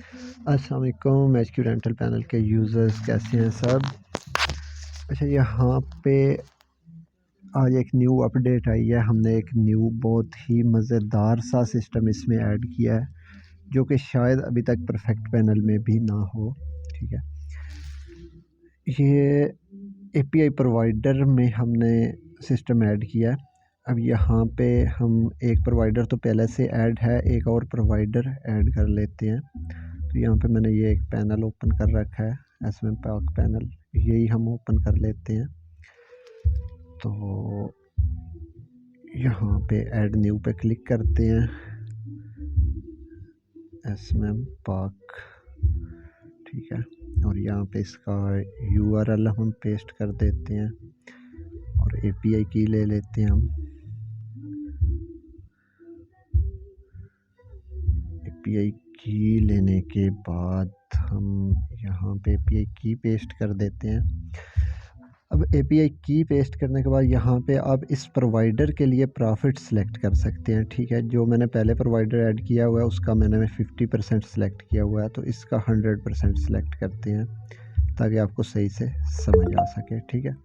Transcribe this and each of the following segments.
अस्सलाम वालेकुम HQ rental panel के यूज़र्स कैसे हैं सब। अच्छा, यहाँ पे आज एक न्यू अपडेट आई है। हमने एक न्यू बहुत ही मज़ेदार सा सिस्टम इसमें ऐड किया है जो कि शायद अभी तक परफेक्ट पैनल में भी ना हो। ठीक है, ये एपीआई प्रोवाइडर में हमने सिस्टम ऐड किया है। अब यहाँ पे हम एक प्रोवाइडर तो पहले से ऐड है, एक और प्रोवाइडर ऐड कर लेते हैं। तो यहाँ पे मैंने ये एक पैनल ओपन कर रखा है, एसएम पाक पैनल, यही हम ओपन कर लेते हैं। तो यहाँ पे ऐड न्यू पे क्लिक करते हैं, एसएम पाक, ठीक है। और यहाँ पे इसका यूआरएल हम पेस्ट कर देते हैं और एपीआई की ले लेते हैं हम। एपीआई की लेने के बाद हम यहाँ पे एपीआई की पेस्ट कर देते हैं। अब एपीआई की पेस्ट करने के बाद यहाँ पे आप इस प्रोवाइडर के लिए प्रॉफिट सेलेक्ट कर सकते हैं। ठीक है, जो मैंने पहले प्रोवाइडर ऐड किया हुआ है उसका मैंने 50% सेलेक्ट किया हुआ है, तो इसका 100% सेलेक्ट करते हैं ताकि आपको सही से समझ आ सके। ठीक है,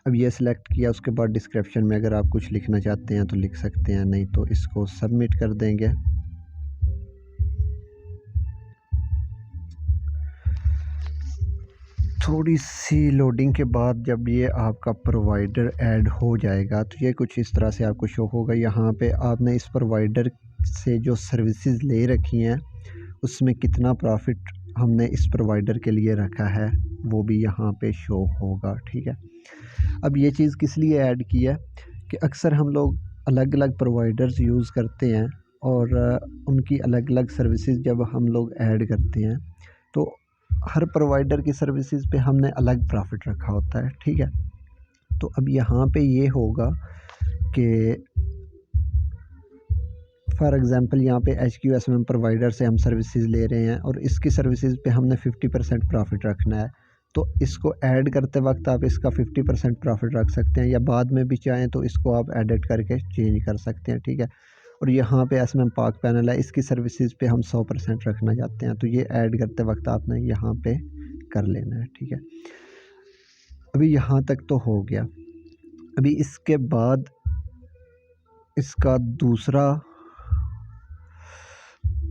अब ये सिलेक्ट किया, उसके बाद डिस्क्रिप्शन में अगर आप कुछ लिखना चाहते हैं तो लिख सकते हैं, नहीं तो इसको सबमिट कर देंगे। थोड़ी सी लोडिंग के बाद जब ये आपका प्रोवाइडर ऐड हो जाएगा तो ये कुछ इस तरह से आपको शो होगा। यहाँ पे आपने इस प्रोवाइडर से जो सर्विसेज ले रखी हैं उसमें कितना प्रॉफिट हमने इस प्रोवाइडर के लिए रखा है वो भी यहाँ पे शो होगा। ठीक है, अब ये चीज़ किस लिए ऐड की है कि अक्सर हम लोग अलग अलग प्रोवाइडर्स यूज़ करते हैं और उनकी अलग अलग सर्विसेज जब हम लोग ऐड करते हैं तो हर प्रोवाइडर की सर्विसेज पे हमने अलग प्रॉफिट रखा होता है। ठीक है, तो अब यहाँ पे ये होगा कि फॉर एग्ज़ाम्पल यहाँ पे HQSM प्रोवाइडर से हम सर्विसेज ले रहे हैं और इसकी सर्विसेज पे हमने 50% प्रॉफिट रखना है, तो इसको ऐड करते वक्त आप इसका 50% प्रॉफिट रख सकते हैं या बाद में भी चाहें तो इसको आप एडिट करके चेंज कर सकते हैं। ठीक है, और यहाँ पे एसएम पाक पैनल है, इसकी सर्विसेज पे हम 100% रखना चाहते हैं, तो ये ऐड करते वक्त आपने यहाँ पे कर लेना है। ठीक है, अभी यहाँ तक तो हो गया। अभी इसके बाद इसका दूसरा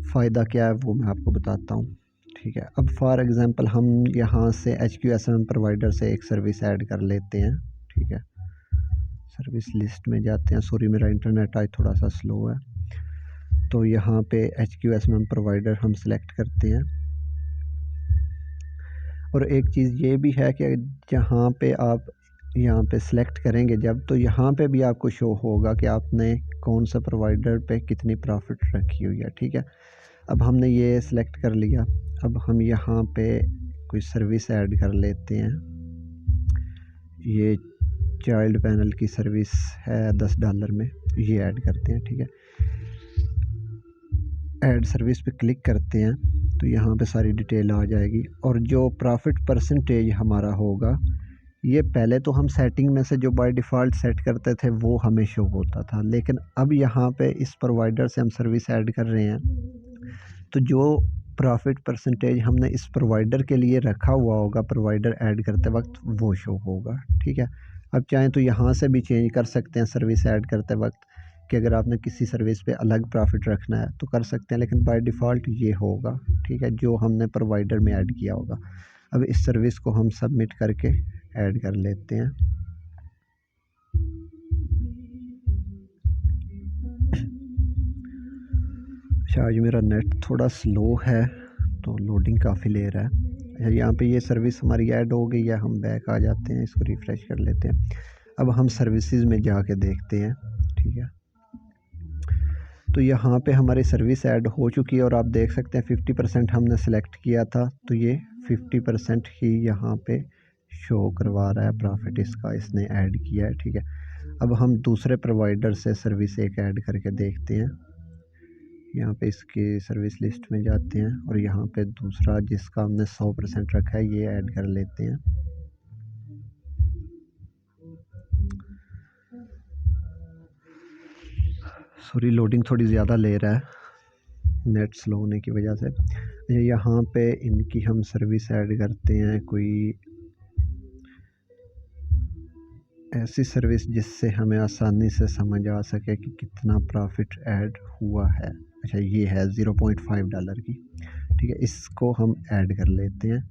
फ़ायदा क्या है वो मैं आपको बताता हूँ। ठीक है, अब फॉर एग्ज़ाम्पल हम यहाँ से HQSM प्रोवाइडर से एक सर्विस ऐड कर लेते हैं। ठीक है, सर्विस लिस्ट में जाते हैं। सॉरी, मेरा इंटरनेट आज थोड़ा सा स्लो है। तो यहाँ पे HQSM प्रोवाइडर हम सेलेक्ट करते हैं और एक चीज़ ये भी है कि जहाँ पे आप यहाँ पे सेलेक्ट करेंगे जब, तो यहाँ पे भी आपको शो होगा कि आपने कौन सा प्रोवाइडर पे कितनी प्रॉफिट रखी हुई है। ठीक है, अब हमने ये सिलेक्ट कर लिया। अब हम यहाँ पे कोई सर्विस ऐड कर लेते हैं। ये चाइल्ड पैनल की सर्विस है $10 में, ये ऐड करते हैं। ठीक है, ऐड सर्विस पे क्लिक करते हैं तो यहाँ पे सारी डिटेल आ जाएगी और जो प्रॉफिट परसेंटेज हमारा होगा ये पहले तो हम सेटिंग में से जो बाय डिफ़ॉल्ट सेट करते थे वो हमें शो होता था, लेकिन अब यहाँ पे इस प्रोवाइडर से हम सर्विस ऐड कर रहे हैं तो जो प्रॉफिट परसेंटेज हमने इस प्रोवाइडर के लिए रखा हुआ होगा प्रोवाइडर ऐड करते वक्त वो शो होगा। ठीक है, अब चाहें तो यहाँ से भी चेंज कर सकते हैं सर्विस ऐड करते वक्त कि अगर आपने किसी सर्विस पे अलग प्रॉफिट रखना है तो कर सकते हैं, लेकिन बाय डिफ़ॉल्ट ये होगा। ठीक है, जो हमने प्रोवाइडर में ऐड किया होगा। अब इस सर्विस को हम सबमिट करके ऐड कर लेते हैं। अच्छा, आज मेरा नेट थोड़ा स्लो है तो लोडिंग काफ़ी ले रहा है। अच्छा, यहाँ पे ये सर्विस हमारी ऐड हो गई है, हम बैक आ जाते हैं, इसको रिफ़्रेश कर लेते हैं। अब हम सर्विसेज में जाके देखते हैं। ठीक है, तो यहाँ पे हमारी सर्विस ऐड हो चुकी है और आप देख सकते हैं 50% हमने सेलेक्ट किया था तो ये 50% ही यहाँ पे शो करवा रहा है प्रॉफिट इसका, इसने ऐड किया है। ठीक है, अब हम दूसरे प्रोवाइडर से सर्विस एक ऐड करके देखते हैं। यहाँ पे इसकी सर्विस लिस्ट में जाते हैं और यहाँ पे दूसरा जिसका हमने 100% रखा है ये ऐड कर लेते हैं। सॉरी, लोडिंग थोड़ी ज़्यादा ले रहा है। नेट स्लो होने की वजह से। यहाँ पे इनकी हम सर्विस ऐड करते हैं, कोई ऐसी सर्विस जिससे हमें आसानी से समझ आ सके कि कितना प्रॉफिट ऐड हुआ है। अच्छा, ये है $0.5 की, ठीक है, इसको हम ऐड कर लेते हैं।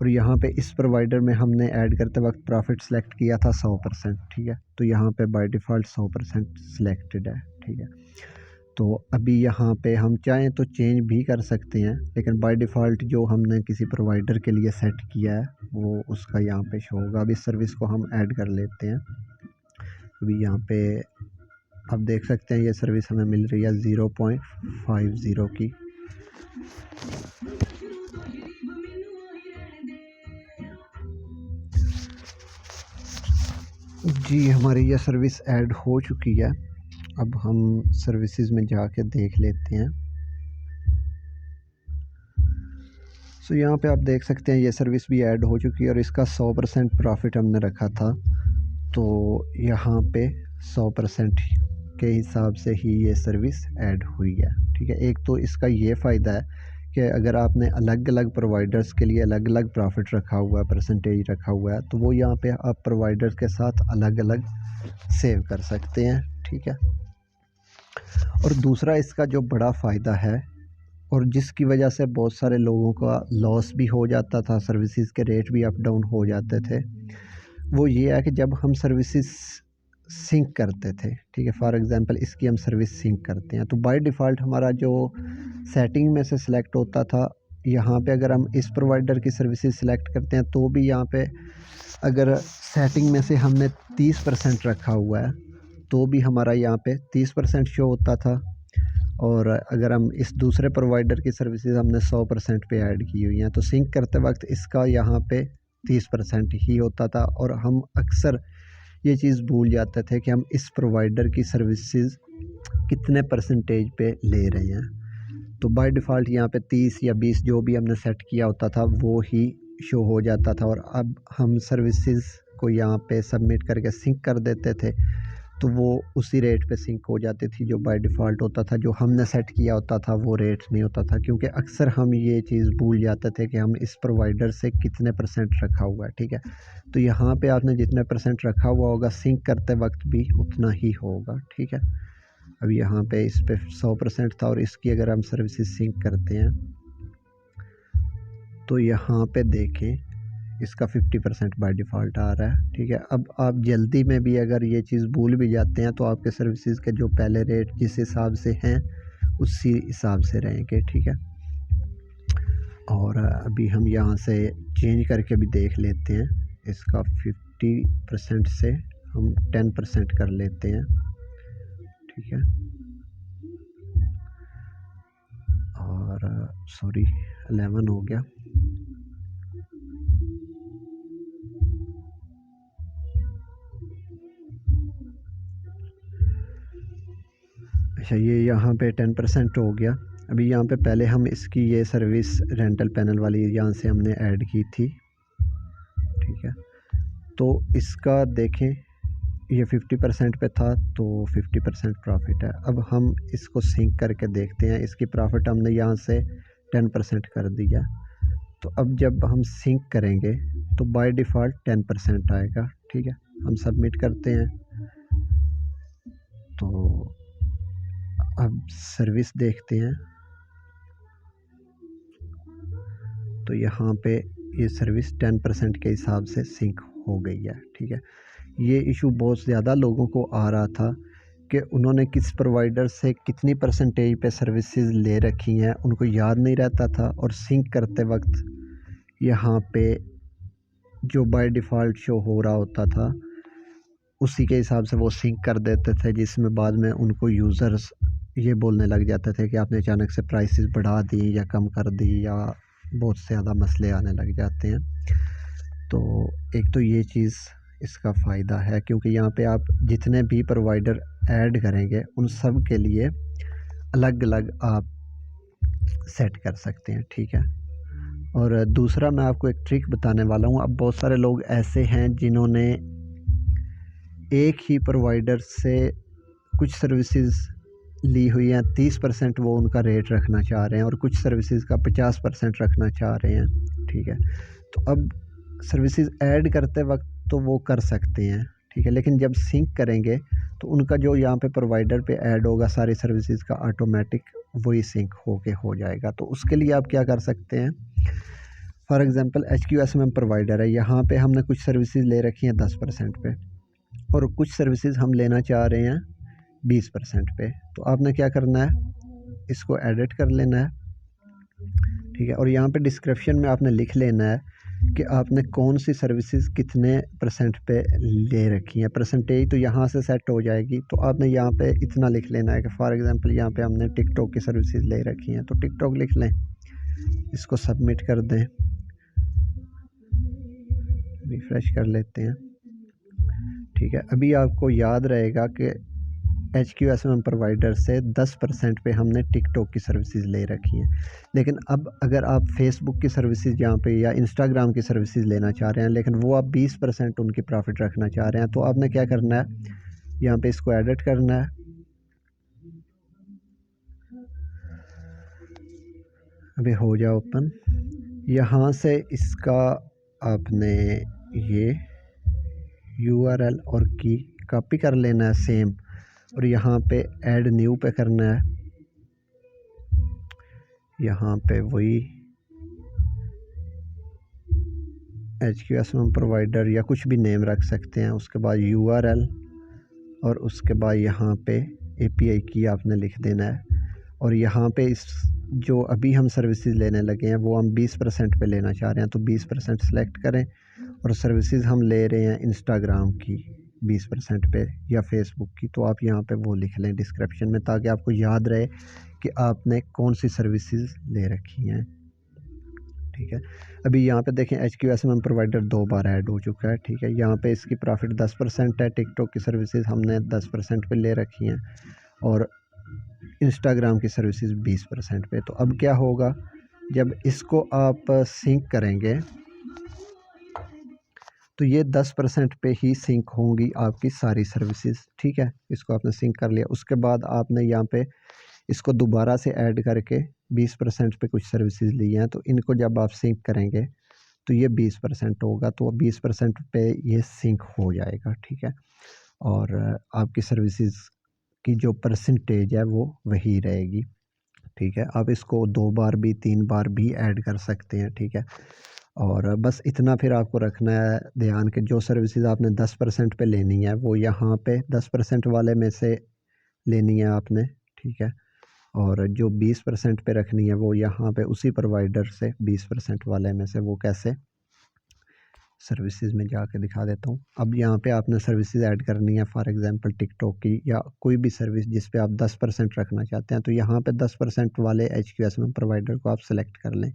और यहाँ पे इस प्रोवाइडर में हमने ऐड करते वक्त प्रॉफिट सेलेक्ट किया था 100%, ठीक है, तो यहाँ पे बाय डिफ़ॉल्ट 100% सिलेक्टेड है, ठीक है। तो अभी यहाँ पे हम चाहें तो चेंज भी कर सकते हैं, लेकिन बाय डिफ़ॉल्ट जो हमने किसी प्रोवाइडर के लिए सेट किया है वो उसका यहाँ पे शो होगा। अब इस सर्विस को हम ऐड कर लेते हैं। अभी यहाँ पे आप देख सकते हैं ये सर्विस हमें मिल रही है 0.50 की। जी, हमारी यह सर्विस ऐड हो चुकी है। अब हम सर्विसेज में जाके देख लेते हैं। सो यहाँ पे आप देख सकते हैं ये सर्विस भी ऐड हो चुकी है और इसका 100% प्रॉफिट हमने रखा था, तो यहाँ पे 100% के हिसाब से ही ये सर्विस ऐड हुई है, ठीक है। एक तो इसका ये फ़ायदा है कि अगर आपने अलग अलग प्रोवाइडर्स के लिए अलग अलग प्रॉफिट रखा हुआ है, परसेंटेज रखा हुआ है, तो वो यहाँ पे आप प्रोवाइडर्स के साथ अलग अलग सेव कर सकते हैं, ठीक है। और दूसरा इसका जो बड़ा फ़ायदा है और जिसकी वजह से बहुत सारे लोगों का लॉस भी हो जाता था, सर्विसेज के रेट भी अप डाउन हो जाते थे, वो ये है कि जब हम सर्विसेज सिंक करते थे, ठीक है, फॉर एग्ज़ाम्पल इसकी हम सर्विस सिंक करते हैं, तो बाय डिफ़ॉल्ट हमारा जो सेटिंग में से सिलेक्ट होता था, यहाँ पे अगर हम इस प्रोवाइडर की सर्विसेज सिलेक्ट करते हैं तो भी यहाँ पे अगर सेटिंग में से हमने 30% रखा हुआ है तो भी हमारा यहाँ पे 30% शो होता था। और अगर हम इस दूसरे प्रोवाइडर की सर्विसेज हमने 100% पे ऐड की हुई हैं तो सिंक करते वक्त इसका यहाँ पे 30% ही होता था। और हम अक्सर ये चीज़ भूल जाते थे कि हम इस प्रोवाइडर की सर्विसेज कितने परसेंटेज पे ले रहे हैं। तो बाय डिफ़ॉल्ट यहाँ पे 30 या 20 जो भी हमने सेट किया होता था वो ही शो हो जाता था। और अब हम सर्विसेज को यहाँ पे सबमिट करके सिंक कर देते थे तो वो उसी रेट पे सिंक हो जाती थी जो बाय डिफ़ॉल्ट होता था। जो हमने सेट किया होता था वो रेट नहीं होता था, क्योंकि अक्सर हम ये चीज़ भूल जाते थे कि हम इस प्रोवाइडर से कितने परसेंट रखा हुआ है, ठीक है। तो यहाँ पे आपने जितने परसेंट रखा हुआ होगा सिंक करते वक्त भी उतना ही होगा, ठीक है। अब यहाँ पे इस पे 100% था और इसकी अगर हम सर्विसेज सिंक करते हैं तो यहाँ पे देखें इसका 50% बाय डिफ़ॉल्ट आ रहा है, ठीक है। अब आप जल्दी में भी अगर ये चीज़ भूल भी जाते हैं तो आपके सर्विसेज के जो पहले रेट जिस हिसाब से हैं उसी हिसाब से रहेंगे, ठीक है। और अभी हम यहाँ से चेंज करके भी देख लेते हैं। इसका 50% से हम 10% कर लेते हैं, ठीक है। और सॉरी 11 हो गया। अच्छा, ये यहाँ पे 10% हो गया। अभी यहाँ पे पहले हम इसकी ये सर्विस रेंटल पैनल वाली यहाँ से हमने ऐड की थी, ठीक है। तो इसका देखें ये 50% पे था तो 50% प्रॉफिट है। अब हम इसको सिंक करके देखते हैं। इसकी प्रॉफिट हमने यहाँ से 10% कर दिया, तो अब जब हम सिंक करेंगे तो बाय डिफ़ॉल्ट 10% आएगा, ठीक है। हम सबमिट करते हैं तो अब सर्विस देखते हैं तो यहाँ पे ये सर्विस 10% के हिसाब से सिंक हो गई है, ठीक है। ये इशू बहुत ज़्यादा लोगों को आ रहा था कि उन्होंने किस प्रोवाइडर से कितनी परसेंटेज पे सर्विसेज ले रखी हैं, उनको याद नहीं रहता था। और सिंक करते वक्त यहाँ पे जो बाय डिफ़ॉल्ट शो हो रहा होता था उसी के हिसाब से वो सिंक कर देते थे, जिसमें बाद में उनको यूज़र्स ये बोलने लग जाते थे कि आपने अचानक से प्राइसेस बढ़ा दी या कम कर दी, या बहुत से ज़्यादा मसले आने लग जाते हैं। तो एक तो ये चीज़ इसका फ़ायदा है, क्योंकि यहाँ पे आप जितने भी प्रोवाइडर ऐड करेंगे उन सब के लिए अलग अलग आप सेट कर सकते हैं, ठीक है। और दूसरा मैं आपको एक ट्रिक बताने वाला हूँ। अब बहुत सारे लोग ऐसे हैं जिन्होंने एक ही प्रोवाइडर से कुछ सर्विसेज ली हुई हैं 30% वो उनका रेट रखना चाह रहे हैं और कुछ सर्विसेज का 50% रखना चाह रहे हैं, ठीक है। तो अब सर्विसेज ऐड करते वक्त तो वो कर सकते हैं, ठीक है, लेकिन जब सिंक करेंगे तो उनका जो यहाँ पे प्रोवाइडर पे ऐड होगा सारी सर्विसेज का ऑटोमेटिक वही सिंक होके हो जाएगा। तो उसके लिए आप क्या कर सकते हैं, फॉर एग्ज़ाम्पल HQSMM प्रोवाइडर है, यहाँ पे हमने कुछ सर्विसेज ले रखी हैं 10% पे और कुछ सर्विसेज हम लेना चाह रहे हैं 20% पे। तो आपने क्या करना है, इसको एडिट कर लेना है, ठीक है, और यहाँ पे डिस्क्रिप्शन में आपने लिख लेना है कि आपने कौन सी सर्विसेज कितने % पे ले रखी हैं। परसेंटेज तो यहाँ से सेट हो जाएगी, तो आपने यहाँ पे इतना लिख लेना है कि फॉर एग्ज़ाम्पल यहाँ पे हमने टिकटॉक की सर्विसेज ले रखी हैं, तो टिकटॉक लिख लें, इसको सबमिट कर दें, रिफ़्रेश कर लेते हैं, ठीक है। अभी आपको याद रहेगा कि HQSMM प्रोवाइडर से 10% पे हमने टिकटॉक की सर्विसेज ले रखी हैं, लेकिन अब अगर आप फेसबुक की सर्विसेज यहाँ पे या इंस्टाग्राम की सर्विसेज लेना चाह रहे हैं लेकिन वो आप 20% उनकी प्रॉफिट रखना चाह रहे हैं, तो आपने क्या करना है, यहाँ पे इसको एडिट करना है, अभी हो जाए ओपन, यहाँ से इसका आपने ये URL और की कॉपी कर लेना है सेम, और यहाँ पे ऐड न्यू पे करना है, यहाँ पे वही HQSMM प्रोवाइडर या कुछ भी नेम रख सकते हैं, उसके बाद URL और उसके बाद यहाँ पे API की आपने लिख देना है, और यहाँ पे इस जो अभी हम सर्विसेज लेने लगे हैं वो हम 20% पे लेना चाह रहे हैं, तो 20% सेलेक्ट करें, और सर्विसेज हम ले रहे हैं इंस्टाग्राम की 20% पे या फेसबुक की, तो आप यहाँ पे वो लिख लें डिस्क्रिप्शन में, ताकि आपको याद रहे कि आपने कौन सी सर्विसेज ले रखी हैं, ठीक है। अभी यहाँ पे देखें HQSMM प्रोवाइडर 2 बार ऐड हो चुका है, ठीक है। यहाँ पे इसकी प्रॉफिट 10% है, टिकटॉक की सर्विसेज हमने 10% पे ले रखी हैं और इंस्टाग्राम की सर्विसेज 20% पे। तो अब क्या होगा, जब इसको आप सिंक करेंगे तो ये 10% पे ही सिंक होंगी आपकी सारी सर्विसेज, ठीक है। इसको आपने सिंक कर लिया, उसके बाद आपने यहाँ पे इसको दोबारा से ऐड करके 20% पे कुछ सर्विसेज ली हैं, तो इनको जब आप सिंक करेंगे तो ये 20% होगा, तो 20% पे ये सिंक हो जाएगा, ठीक है। और आपकी सर्विसेज की जो परसेंटेज है वो वही रहेगी, ठीक है। आप इसको 2 बार भी 3 बार भी ऐड कर सकते हैं, ठीक है। और बस इतना फिर आपको रखना है ध्यान कि जो सर्विसेज आपने 10% पे लेनी है वो यहाँ पे 10% वाले में से लेनी है आपने, ठीक है। और जो 20% पे रखनी है वो यहाँ पे उसी प्रोवाइडर से 20% वाले में से, वो कैसे, सर्विसेज में जाके दिखा देता हूँ। अब यहाँ पे आपने सर्विसेज ऐड करनी है, फॉर एग्जांपल टिकटॉक की या कोई भी सर्विस जिस पे आप 10% रखना चाहते हैं, तो यहाँ पे 10% वाले HQSMM प्रोवाइडर को आप सेलेक्ट कर लें,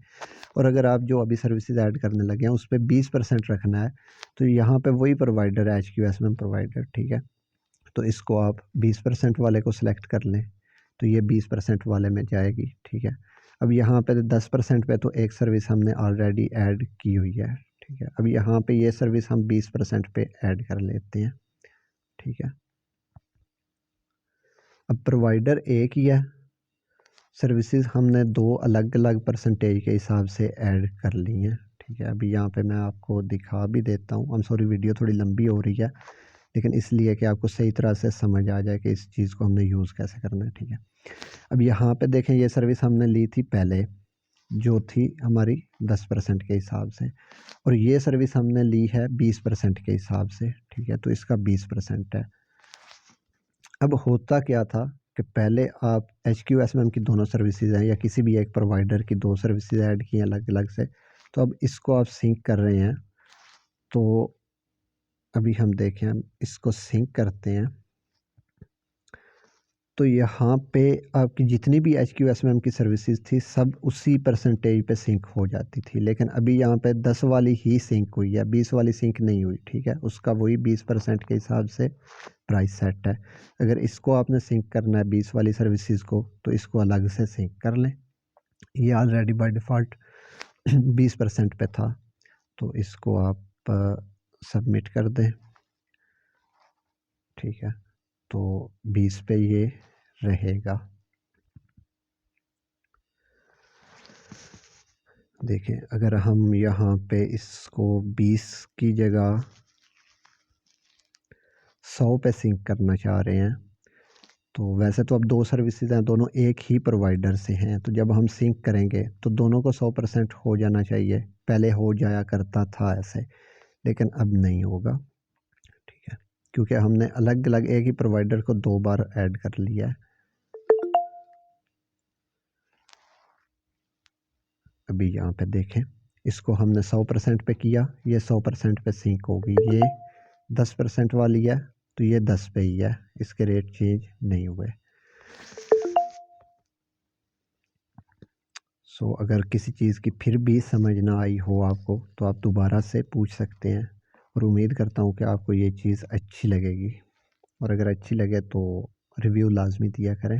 और अगर आप जो अभी सर्विसेज ऐड करने लगे हैं उस पर 20% रखना है, तो यहाँ पे वही प्रोवाइडर है HQSMM प्रोवाइडर, ठीक है। तो इसको आप 20% वाले को सिलेक्ट कर लें, तो ये 20% वाले में जाएगी, ठीक है। अब यहाँ पे 10% पे तो एक सर्विस हमने ऑलरेडी ऐड की हुई है, ठीक है। अब यहाँ पे ये सर्विस हम 20% पे ऐड कर लेते हैं, ठीक है। अब प्रोवाइडर एक ही है, सर्विसेज हमने 2 अलग अलग परसेंटेज के हिसाब से ऐड कर ली हैं, ठीक है। अभी यहाँ पे मैं आपको दिखा भी देता हूँ, आई एम सॉरी वीडियो थोड़ी लंबी हो रही है, लेकिन इसलिए कि आपको सही तरह से समझ आ जाए कि इस चीज़ को हमने यूज़ कैसे करना है, ठीक है। अब यहाँ पे देखें ये सर्विस हमने ली थी पहले, जो थी हमारी 10% के हिसाब से, और ये सर्विस हमने ली है 20% के हिसाब से, ठीक है। तो इसका 20% है। अब होता क्या था कि पहले आप HQSMM की दोनों सर्विसेज हैं या किसी भी एक प्रोवाइडर की 2 सर्विसेज ऐड की हैं अलग अलग से, तो अब इसको आप सिंक कर रहे हैं, तो अभी हम देखें, हम इसको सिंक करते हैं, तो यहाँ पे आपकी जितनी भी HQSMM की सर्विसेज थी सब उसी परसेंटेज पे सिंक हो जाती थी, लेकिन अभी यहाँ पे 10 वाली ही सिंक हुई है, 20 वाली सिंक नहीं हुई, ठीक है। उसका वही 20% के हिसाब से प्राइस सेट है। अगर इसको आपने सिंक करना है 20 वाली सर्विसेज को, तो इसको अलग से सिंक कर लें, ये ऑलरेडी बाय डिफ़ॉल्ट 20% पे था, तो इसको आप सबमिट कर दें, ठीक है। तो 20 पे ये रहेगा। देखें, अगर हम यहाँ पे इसको 20 की जगह 100 पे सिंक करना चाह रहे हैं, तो वैसे तो अब दो सर्विसेज हैं, दोनों एक ही प्रोवाइडर से हैं, तो जब हम सिंक करेंगे तो दोनों को 100% हो जाना चाहिए। पहले हो जाया करता था ऐसे, लेकिन अब नहीं होगा, ठीक है, क्योंकि हमने अलग अलग एक ही प्रोवाइडर को 2 बार ऐड कर लिया है। अभी यहाँ पे देखें, इसको हमने 100% पे किया, ये 100% पे सिंक होगी। ये 10% वाली है तो ये 10 पे ही है, इसके रेट चेंज नहीं हुए। सो अगर किसी चीज़ की फिर भी समझ ना आई हो आपको, तो आप दोबारा से पूछ सकते हैं, और उम्मीद करता हूँ कि आपको ये चीज़ अच्छी लगेगी, और अगर अच्छी लगे तो रिव्यू लाजमी दिया करें।